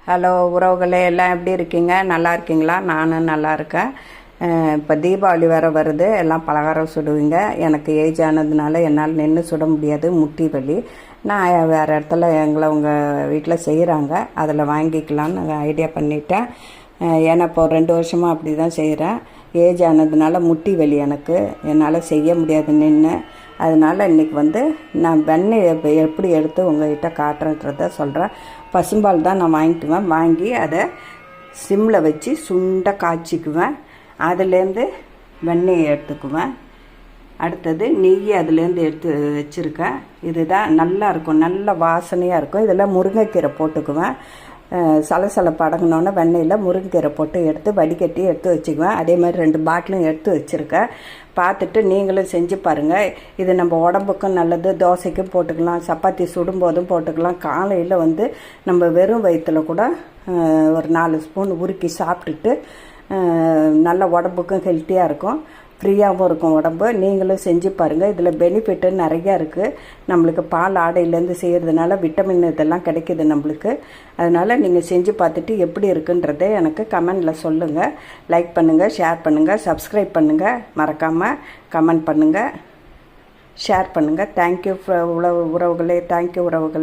Hello உறவுகளே, எல்லாம் எப்படி இருக்கீங்க? நல்லா இருக்கீங்களா? நானும் நல்லா இருக்கேன். இப்போ தீபாவளி வேறு வருது. எல்லாம் பலகாரம் சுடுவீங்க. எனக்கு ஏஜ் ஆனதுனால என்னால் நின்று சுட முடியாது, முட்டி வலி. நான் வேறு இடத்துல உங்கள் வீட்டில் செய்கிறாங்க, அதில் வாங்கிக்கலான்னு ஐடியா பண்ணிட்டேன். ஏன்னா இப்போ 2 வருஷமாக அப்படி தான் செய்கிறேன். ஏஜ் ஆனதுனால முட்டி வலி எனக்கு, என்னால் செய்ய முடியாது நின்று. அதனால் இன்றைக்கி நான் வெண்ணெய் எப்படி எடுத்து உங்கள்கிட்ட காட்டுறன்றத சொல்கிறேன். பசும்பால் தான் நான் வாங்கிக்குவேன். வாங்கி அதை சிம்மில் வச்சு சுண்ட காய்ச்சிக்குவேன். அதுலேருந்து வெண்ணெயை எடுத்துக்குவேன். அடுத்தது நெய் அதுலேருந்து எடுத்து வச்சுருக்கேன். இதுதான் நல்லா இருக்கும், நல்ல வாசனையாக இருக்கும். இதில் முருங்கைக்கீரை போட்டுக்குவேன். சலசலப்பு அடங்கினோன்னே வெண்ணெயில் முருங்கைக்கீரை போட்டு எடுத்து வடிகட்டி எடுத்து வச்சுக்குவேன். அதே மாதிரி 2 பாட்டிலும் எடுத்து வச்சுருக்கேன். பார்த்துட்டு நீங்களும் செஞ்சு பாருங்கள். இது நம்ம உடம்புக்கும் நல்லது. தோசைக்கும் போட்டுக்கலாம், சப்பாத்தி சுடும்போதும் போட்டுக்கலாம். காலையில் நம்ம வெறும் வயிற்றில் கூட ஒரு 4 ஸ்பூன் உருக்கி சாப்பிட்டுட்டு நல்ல உடம்புக்கும் ஹெல்த்தியாக இருக்கும், ஃப்ரீயாகவும் இருக்கும் உடம்பு. நீங்களும் செஞ்சு பாருங்கள். இதில் பெனிஃபிட்டு நிறையா இருக்குது. நம்மளுக்கு பால் ஆடையிலேருந்து செய்கிறதுனால விட்டமின் இதெல்லாம் கிடைக்கிது நம்மளுக்கு. அதனால் நீங்கள் செஞ்சு பார்த்துட்டு எப்படி இருக்குன்றதை எனக்கு கமெண்டில் சொல்லுங்கள். லைக் பண்ணுங்கள், ஷேர் பண்ணுங்கள், சப்ஸ்கிரைப் பண்ணுங்கள். மறக்காமல் கமெண்ட் பண்ணுங்கள், ஷேர் பண்ணுங்கள். தேங்க்யூ உறவுகளே, தேங்க்யூ உறவுகள்.